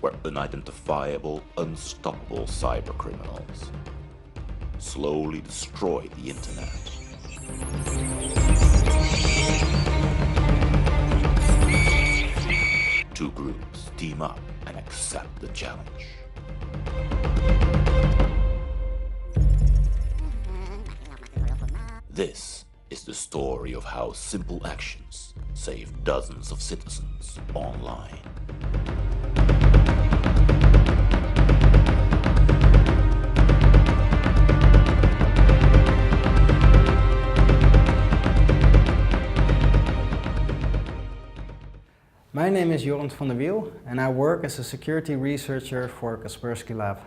where unidentifiable, unstoppable cybercriminals slowly destroy the internet. Two groups team up and accept the challenge. This is the story of how simple actions save dozens of citizens online. My name is Jornt van the Wiel and I work as a security researcher for Kaspersky lab.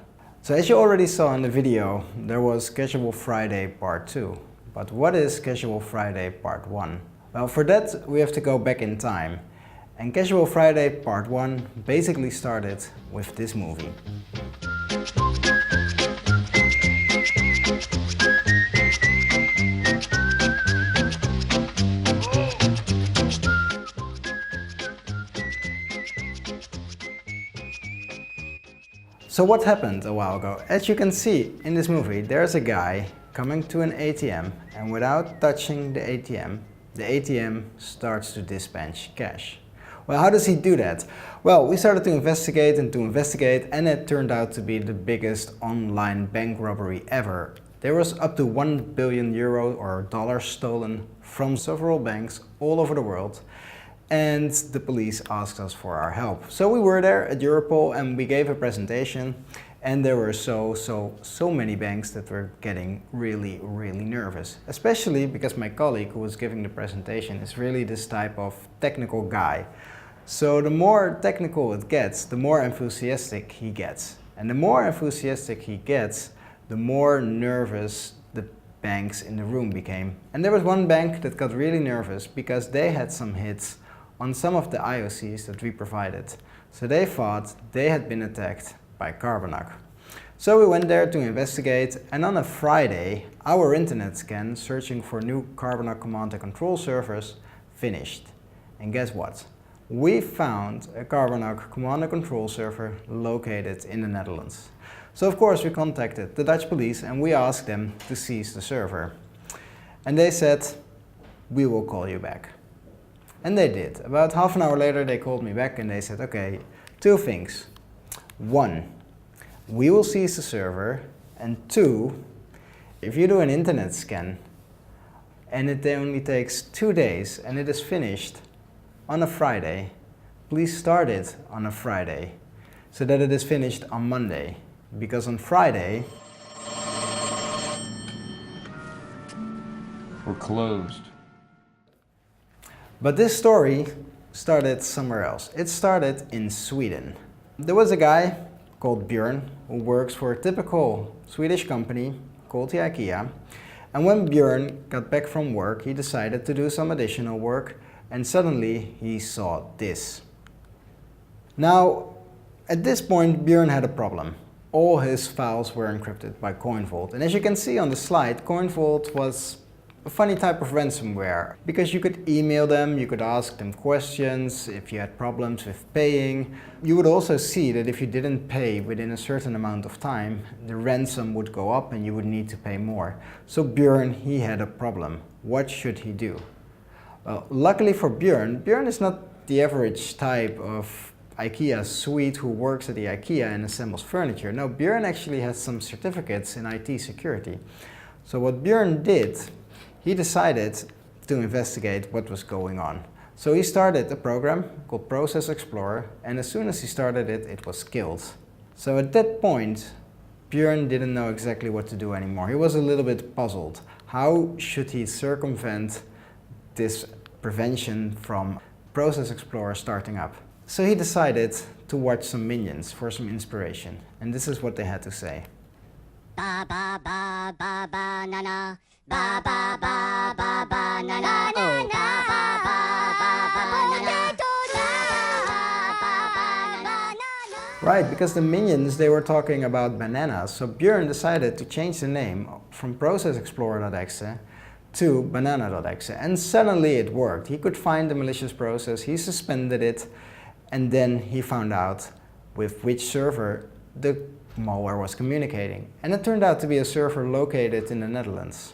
So as you already saw in the video, there was Casual Friday Part 2. But what is Casual Friday Part 1? Well, for that we have to go back in time. And Casual Friday Part 1 basically started with this movie. So what happened a while ago? As you can see in this movie, there's a guy coming to an ATM and without touching the ATM starts to dispense cash. Well, how does he do that? Well, we started to investigate and it turned out to be the biggest online bank robbery ever. There was up to €1 billion or dollars stolen from several banks all over the world. And the police asked us for our help. So we were there at Europol and we gave a presentation, and there were so many banks that were getting really nervous. Especially because my colleague who was giving the presentation is really this type of technical guy. So the more technical it gets, the more enthusiastic he gets. And the more enthusiastic he gets, the more nervous the banks in the room became. And there was one bank that got really nervous because they had some hits on some of the IOCs that we provided. So they thought they had been attacked by Carbonac. So we went there to investigate, and on a Friday, our internet scan searching for new Carbonac command and control servers finished. And guess what? We found a Carbonac command and control server located in the Netherlands. So of course we contacted the Dutch police and we asked them to seize the server. And they said, we will call you back. And they did. About half an hour later they called me back and they said, okay, two things. One, we will seize the server, and two, if you do an internet scan and it only takes 2 days and it is finished on a Friday, please start it on a Friday so that it is finished on Monday. Because on Friday we're closed. But this story started somewhere else. It started in Sweden. There was a guy called Björn who works for a typical Swedish company called the IKEA. And when Björn got back from work, he decided to do some additional work, and suddenly he saw this. Now, at this point, Björn had a problem. All his files were encrypted by CoinVault. And as you can see on the slide, CoinVault was a funny type of ransomware, because you could email them, you could ask them questions if you had problems with paying. You would also see that if you didn't pay within a certain amount of time, the ransom would go up and you would need to pay more. So Björn, he had a problem. What should he do? Well, luckily for Björn, Björn is not the average type of IKEA suite who works at the IKEA and assembles furniture. No, Björn actually has some certificates in IT security. So what Björn did, he decided to investigate what was going on. So he started a program called Process Explorer, and as soon as he started it, it was killed. So at that point, Björn didn't know exactly what to do anymore. He was a little bit puzzled. How should he circumvent this prevention from Process Explorer starting up? So he decided to watch some minions for some inspiration, and this is what they had to say. Ba ba ba ba ba na na. Ba ba ba ba ba na na. Oh, ba ba ba ba ba na na. Right, because the minions, they were talking about bananas, so Björn decided to change the name from processexplorer.exe to banana.exe, and suddenly it worked. He could find the malicious process, he suspended it, and then he found out with which server the malware was communicating. And it turned out to be a server located in the Netherlands.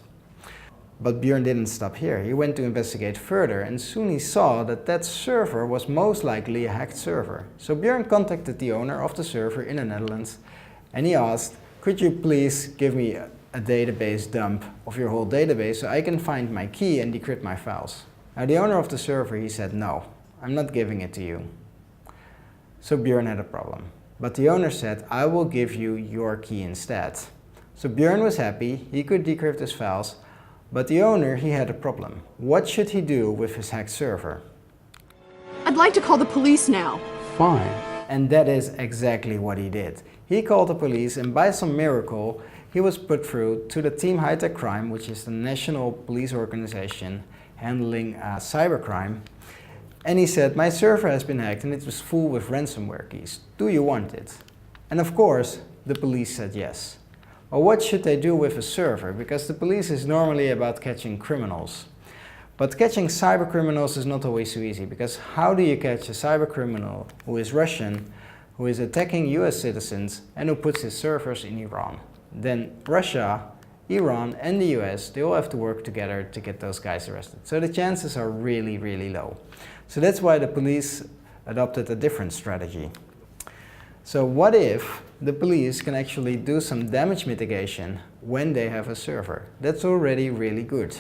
But Björn didn't stop here. He went to investigate further, and soon he saw that that server was most likely a hacked server. So Björn contacted the owner of the server in the Netherlands, and he asked, could you please give me a database dump of your whole database so I can find my key and decrypt my files? Now the owner of the server, he said, no, I'm not giving it to you. So Björn had a problem. But the owner said, I will give you your key instead. So Björn was happy, he could decrypt his files, but the owner, he had a problem. What should he do with his hacked server? I'd like to call the police now. Fine. And that is exactly what he did. He called the police, and by some miracle, he was put through to the Team High-Tech Crime, which is the national police organization handling cybercrime. And he said, my server has been hacked and it was full with ransomware keys. Do you want it? And of course, the police said yes. Well, what should they do with a server? Because the police is normally about catching criminals. But catching cyber criminals is not always so easy, because how do you catch a cyber criminal who is Russian, who is attacking US citizens and who puts his servers in Iran? Then Russia, Iran and the US, they all have to work together to get those guys arrested. So the chances are really, really low. So that's why the police adopted a different strategy. So what if the police can actually do some damage mitigation when they have a server? That's already really good.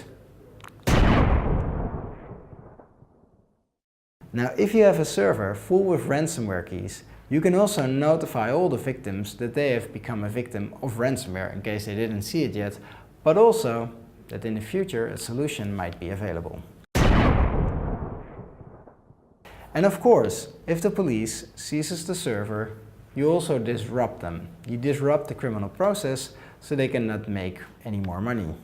Now, if you have a server full with ransomware keys, you can also notify all the victims that they have become a victim of ransomware in case they didn't see it yet, but also that in the future a solution might be available. And of course, if the police seizes the server, you also disrupt them. You disrupt the criminal process so they cannot make any more money.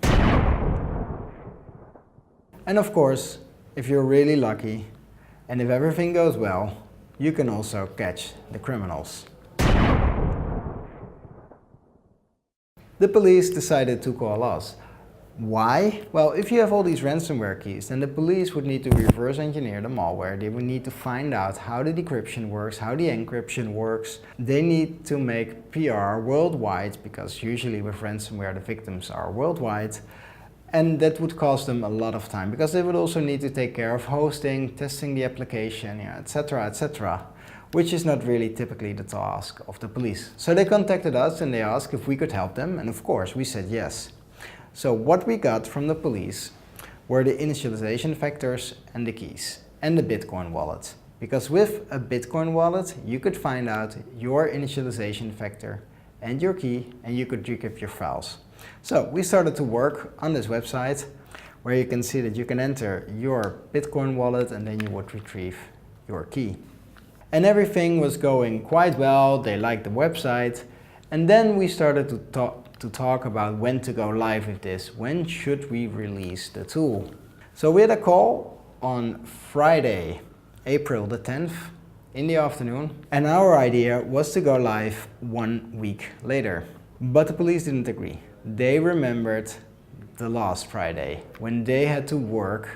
And of course, if you're really lucky and if everything goes well, you can also catch the criminals. The police decided to call us. Why? Well, if you have all these ransomware keys, then the police would need to reverse engineer the malware. They would need to find out how the decryption works, how the encryption works. They need to make PR worldwide, because usually with ransomware the victims are worldwide. And that would cost them a lot of time, because they would also need to take care of hosting, testing the application, etc., which is not really typically the task of the police. So they contacted us and they asked if we could help them, and of course we said yes. So what we got from the police were the initialization factors and the keys and the Bitcoin wallet. Because with a Bitcoin wallet, you could find out your initialization factor and your key, and you could decrypt your files. So we started to work on this website where you can see that you can enter your Bitcoin wallet and then you would retrieve your key. And everything was going quite well. They liked the website. And then we started to talk about when to go live with this. When should we release the tool? So we had a call on Friday, April the 10th in the afternoon. And our idea was to go live 1 week later. But the police didn't agree. They remembered the last Friday when they had to work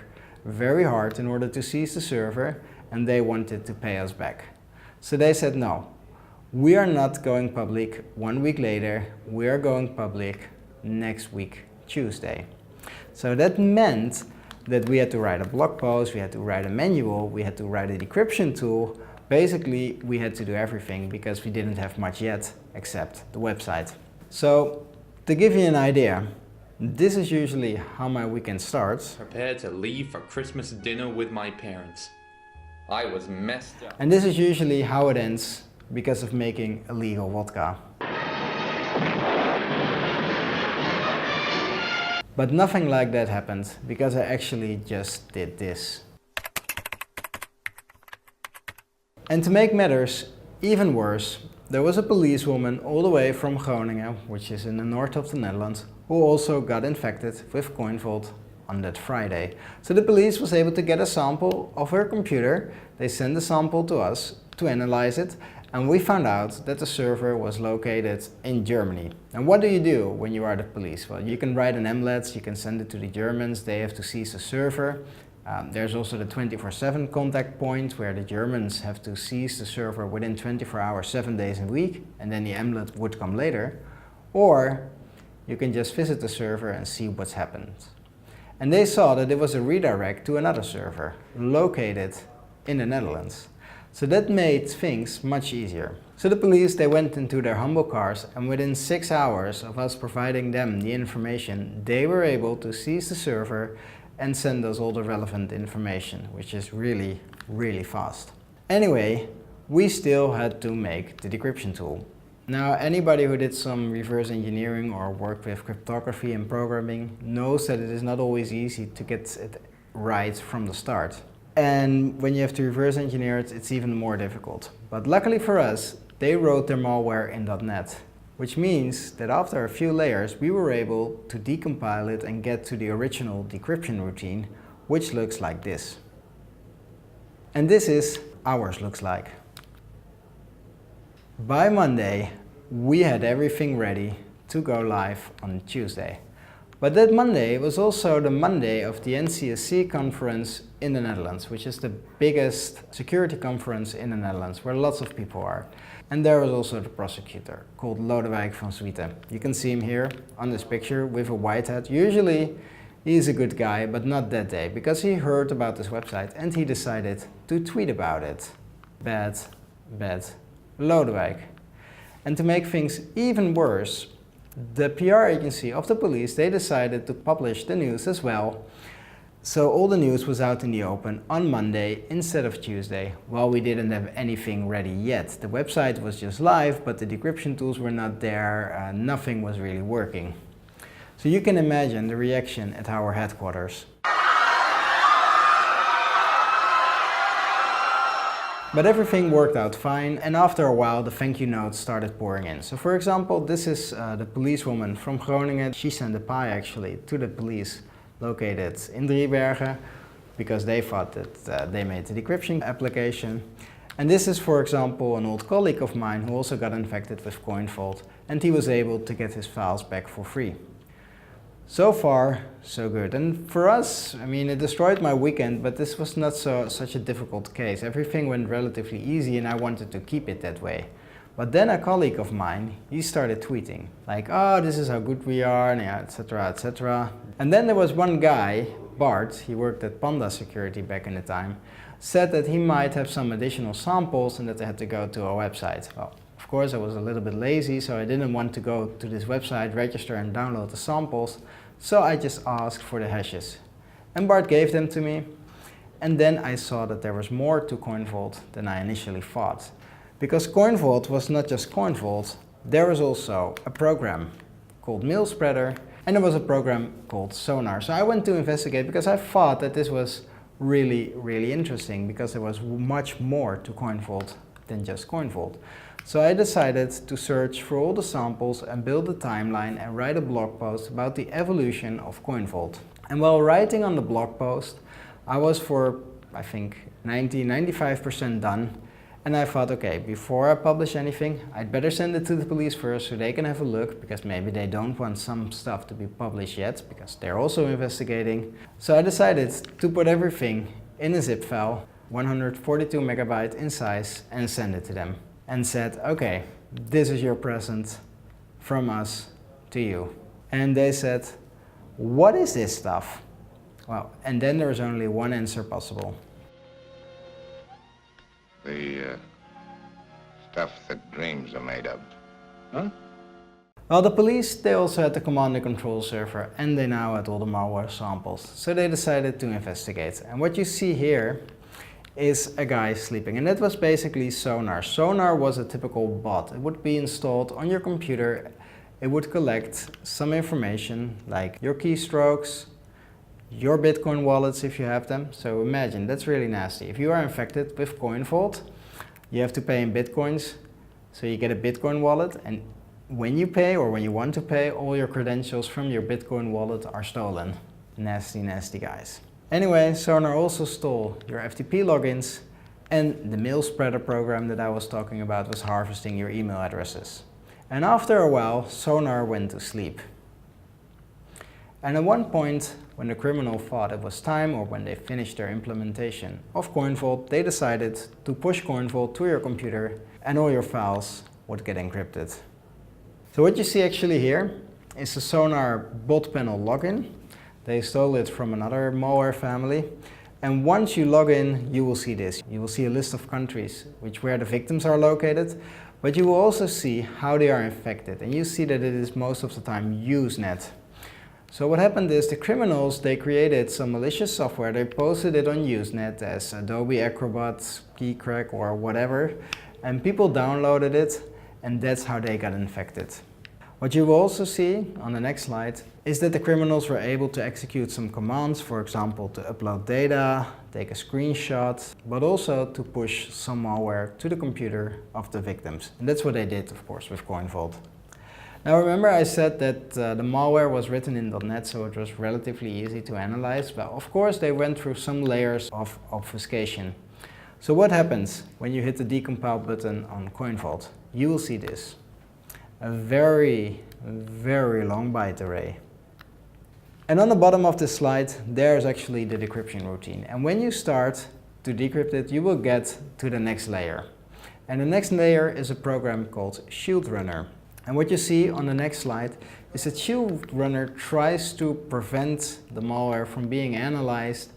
very hard in order to seize the server, and they wanted to pay us back. So they said, no, we are not going public 1 week later, we are going public next week, Tuesday. So that meant that we had to write a blog post, we had to write a manual, we had to write a decryption tool. Basically, we had to do everything because we didn't have much yet except the website. So to give you an idea, this is usually how my weekend starts. Prepared to leave for Christmas dinner with my parents. I was messed up. And this is usually how it ends because of making illegal vodka. But nothing like that happened because I actually just did this. And to make matters even worse, there was a policewoman all the way from Groningen, which is in the north of the Netherlands, who also got infected with CoinVault on that Friday. So the police was able to get a sample of her computer. They sent the sample to us to analyze it, and we found out that the server was located in Germany. And what do you do when you are the police? Well, you can write an MLET, you can send it to the Germans, they have to seize the server. There's also the 24/7 contact point where the Germans have to seize the server within 24 hours, 7 days a week, and then the amulet would come later. Or you can just visit the server and see what's happened. And they saw that it was a redirect to another server located in the Netherlands. So that made things much easier. So the police, they went into their humble cars, and within 6 hours of us providing them the information, they were able to seize the server and send us all the relevant information, which is really, really fast. Anyway, we still had to make the decryption tool. Now, anybody who did some reverse engineering or worked with cryptography and programming knows that it is not always easy to get it right from the start. And when you have to reverse engineer it, it's even more difficult. But luckily for us, they wrote their malware in .NET, which means that after a few layers, we were able to decompile it and get to the original decryption routine, which looks like this. And this is ours looks like. By Monday, we had everything ready to go live on Tuesday. But that Monday was also the Monday of the NCSC conference in the Netherlands, which is the biggest security conference in the Netherlands, where lots of people are. And there was also the prosecutor, called Lodewijk van Swieten. You can see him here on this picture with a white hat. Usually he's a good guy, but not that day, because he heard about this website and he decided to tweet about it. Bad Lodewijk. And to make things even worse, the PR agency of the police, they decided to publish the news as well. So all the news was out in the open on Monday instead of Tuesday, while we didn't have anything ready yet. The website was just live, but the decryption tools were not there, nothing was really working. So you can imagine the reaction at our headquarters. But everything worked out fine, and after a while the thank you notes started pouring in. So for example, this is the policewoman from Groningen. She sent a pie actually to the police located in Driebergen, because they thought that they made the decryption application. And this is, for example, an old colleague of mine who also got infected with CoinVault, and he was able to get his files back for free. So far, so good. And for us, I mean, it destroyed my weekend, but this was not such a difficult case. Everything went relatively easy and I wanted to keep it that way. But then a colleague of mine, he started tweeting, like, oh, this is how good we are, and yeah, etc., etc. And then there was one guy, Bart, he worked at Panda Security back in the time, said that he might have some additional samples and that they had to go to our website. Well, of course, I was a little bit lazy, so I didn't want to go to this website, register and download the samples. So I just asked for the hashes. And Bart gave them to me. And then I saw that there was more to CoinVault than I initially thought. Because CoinVault was not just CoinVault, there was also a program called Mail Spreader, and there was a program called Sonar. So I went to investigate because I thought that this was really, really interesting, because there was much more to CoinVault than just CoinVault. So I decided to search for all the samples and build a timeline and write a blog post about the evolution of CoinVault. And while writing on the blog post, I was for, I think, 95% done. And I thought, okay, before I publish anything, I'd better send it to the police first so they can have a look, because maybe they don't want some stuff to be published yet, because they're also investigating. So I decided to put everything in a zip file, 142 megabyte in size, and send it to them. And said, okay, this is your present from us to you. And they said, what is this stuff? Well, and then there's only one answer possible. The stuff that dreams are made of. Huh? Well, the police, they also had the command and control server, and they now had all the malware samples. So they decided to investigate. And what you see here is a guy sleeping, and that was basically Sonar. Sonar was a typical bot. It would be installed on your computer. It would collect some information like your keystrokes, your Bitcoin wallets if you have them. So imagine, that's really nasty. If you are infected with CoinVault, you have to pay in Bitcoins. So you get a Bitcoin wallet, and when you pay or when you want to pay, all your credentials from your Bitcoin wallet are stolen. Nasty, nasty guys. Anyway, Sonar also stole your FTP logins, and the Mail Spreader program that I was talking about was harvesting your email addresses. And after a while, Sonar went to sleep. And at one point, when the criminal thought it was time, or when they finished their implementation of CoinVault, they decided to push CoinVault to your computer and all your files would get encrypted. So what you see actually here is the Sonar bot panel login. They stole it from another malware family. And once you log in, you will see this. You will see a list of countries where the victims are located, but you will also see how they are infected. And you see that it is most of the time Usenet. So what happened is the criminals, they created some malicious software. They posted it on Usenet as Adobe Acrobat, KeyCrack or whatever. And people downloaded it, and that's how they got infected. What you will also see on the next slide is that the criminals were able to execute some commands, for example, to upload data, take a screenshot, but also to push some malware to the computer of the victims. And that's what they did, of course, with CoinVault. Now remember I said that the malware was written in .NET, so it was relatively easy to analyze. But of course they went through some layers of obfuscation. So what happens when you hit the decompile button on CoinVault? You will see this. A very, very long byte array. And on the bottom of this slide, there's actually the decryption routine. And when you start to decrypt it, you will get to the next layer. And the next layer is a program called Shield Runner. And what you see on the next slide is that Shield Runner tries to prevent the malware from being analyzed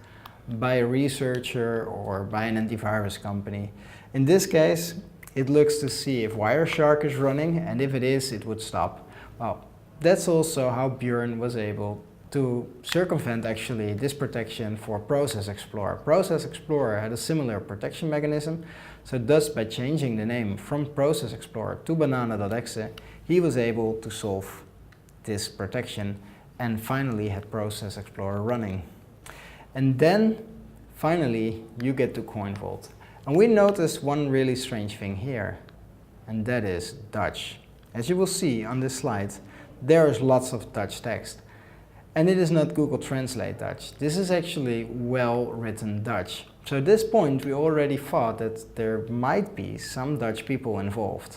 by a researcher or by an antivirus company. In this case, it looks to see if Wireshark is running, and if it is, it would stop. Well, that's also how Björn was able to circumvent actually this protection for Process Explorer. Process Explorer had a similar protection mechanism, so thus by changing the name from Process Explorer to banana.exe, he was able to solve this protection and finally had Process Explorer running. And then finally you get to CoinVault. And we notice one really strange thing here, and that is Dutch. As you will see on this slide, there is lots of Dutch text. And it is not Google Translate Dutch. This is actually well-written Dutch. So at this point we already thought that there might be some Dutch people involved.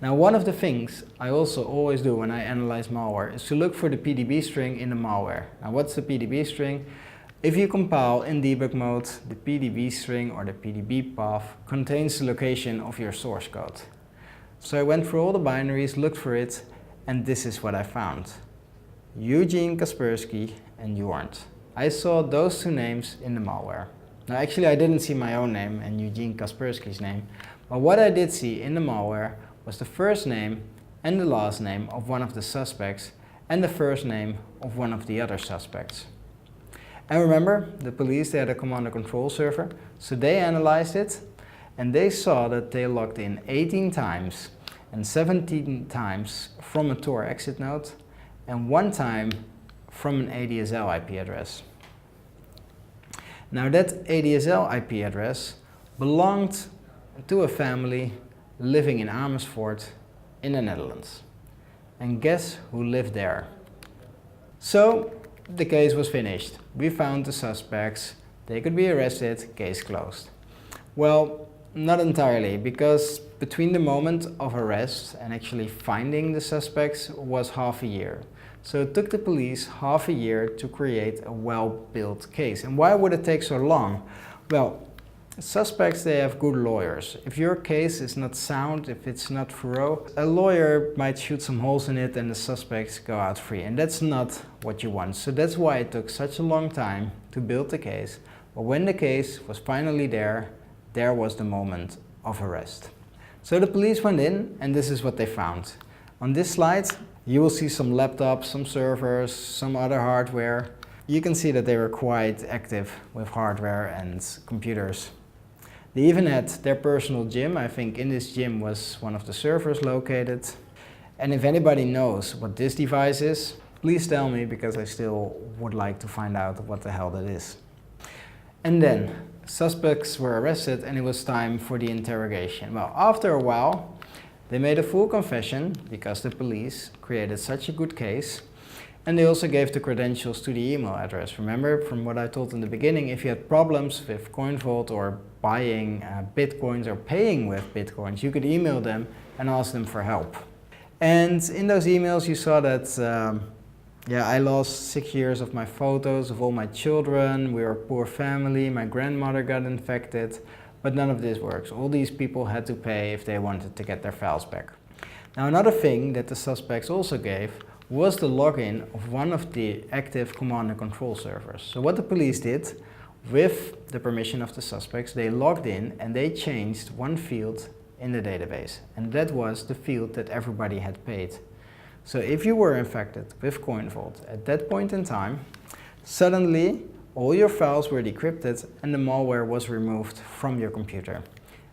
Now one of the things I also always do when I analyze malware is to look for the PDB string in the malware. Now what's the PDB string? If you compile in debug mode, the PDB string or the PDB path contains the location of your source code. So I went through all the binaries, looked for it, and this is what I found. Eugene Kaspersky and Jornt. I saw those two names in the malware. Now actually I didn't see my own name and Eugene Kaspersky's name, but what I did see in the malware was the first name and the last name of one of the suspects and the first name of one of the other suspects. And remember, the police, they had a command and control server, so they analyzed it and they saw that they logged in 18 times and 17 times from a Tor exit node and 1 time from an ADSL IP address. Now that ADSL IP address belonged to a family living in Amersfoort in the Netherlands. And guess who lived there? So the case was finished. We found the suspects, they could be arrested, case closed. Well, not entirely, because between the moment of arrest and actually finding the suspects was half a year. So it took the police half a year to create a well-built case. And why would it take so long? Well, suspects, they have good lawyers. If your case is not sound, if it's not thorough, a lawyer might shoot some holes in it and the suspects go out free. And that's not what you want. So that's why it took such a long time to build the case. But when the case was finally there was the moment of arrest. So the police went in and this is what they found. On this slide, you will see some laptops, some servers, some other hardware. You can see that they were quite active with hardware and computers. They even had their personal gym. I think in this gym was one of the servers located. And if anybody knows what this device is, please tell me, because I still would like to find out what the hell that is. And then suspects were arrested and it was time for the interrogation. Well, after a while, they made a full confession because the police created such a good case. And they also gave the credentials to the email address. Remember from what I told in the beginning, if you had problems with CoinVault or buying bitcoins or paying with bitcoins, you could email them and ask them for help. And in those emails you saw that Yeah, I lost 6 years of my photos of all my children. We were a poor family. My grandmother got infected. But none of this works. All these people had to pay if they wanted to get their files back. Now, another thing that the suspects also gave was the login of one of the active command and control servers. So what the police did, with the permission of the suspects, they logged in and they changed one field in the database. And that was the field that everybody had paid. So if you were infected with CoinVault at that point in time, suddenly all your files were decrypted and the malware was removed from your computer.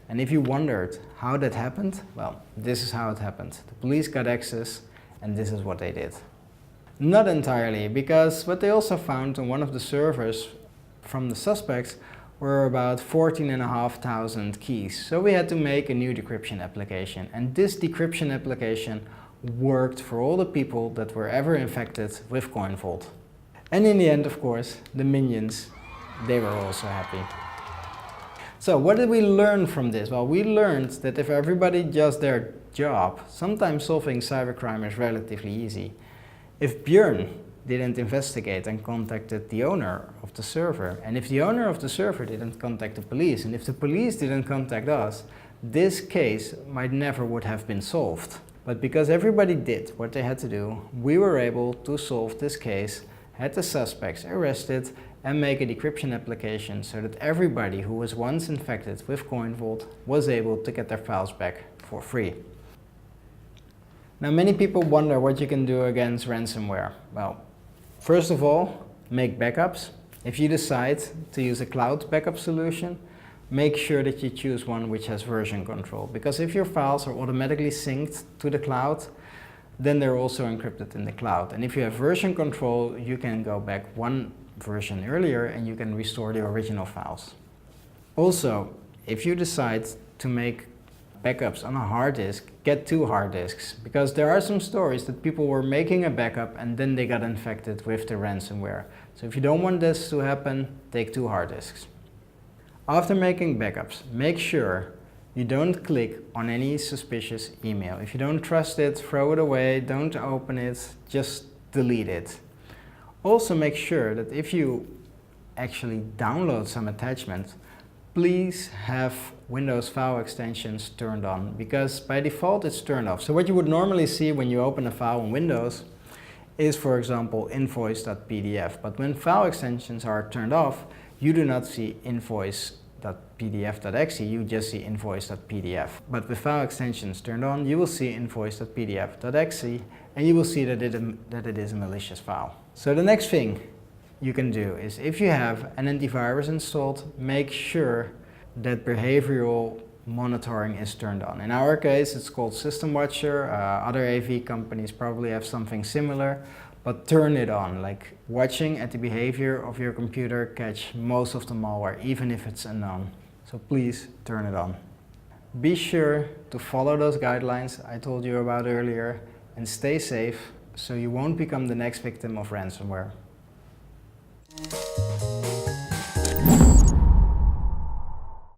And if you wondered how that happened, well, this is how it happened. The police got access and this is what they did. Not entirely, because what they also found on one of the servers from the suspects were about 14,500 keys. So we had to make a new decryption application, and this decryption application worked for all the people that were ever infected with CoinVault. And in the end, of course, the minions, they were also happy. So what did we learn from this? Well, we learned that if everybody does their job, sometimes solving cybercrime is relatively easy. If Björn didn't investigate and contacted the owner of the server, and if the owner of the server didn't contact the police, and if the police didn't contact us, this case might never would have been solved. But because everybody did what they had to do, we were able to solve this case, had the suspects arrested, and make a decryption application so that everybody who was once infected with CoinVault was able to get their files back for free. Now, many people wonder what you can do against ransomware. Well, first of all, make backups. If you decide to use a cloud backup solution, make sure that you choose one which has version control, because if your files are automatically synced to the cloud, then they're also encrypted in the cloud. And if you have version control, you can go back one version earlier and you can restore the original files. Also, if you decide to make backups on a hard disk, get 2 hard disks, because there are some stories that people were making a backup and then they got infected with the ransomware. So if you don't want this to happen, take 2 hard disks. After making backups, make sure you don't click on any suspicious email. If you don't trust it, throw it away, don't open it, just delete it. Also make sure that if you actually download some attachment, please have Windows file extensions turned on, because by default it's turned off. So what you would normally see when you open a file in Windows is, for example, invoice.pdf. But when file extensions are turned off, you do not see invoice.pdf.exe, you just see invoice.pdf. But with file extensions turned on, you will see invoice.pdf.exe, and you will see that it is a malicious file. So the next thing you can do is, if you have an antivirus installed, make sure that behavioral monitoring is turned on. In our case, it's called System Watcher. Other AV companies probably have something similar. But turn it on, like watching at the behavior of your computer catch most of the malware, even if it's unknown. So please turn it on. Be sure to follow those guidelines I told you about earlier and stay safe so you won't become the next victim of ransomware.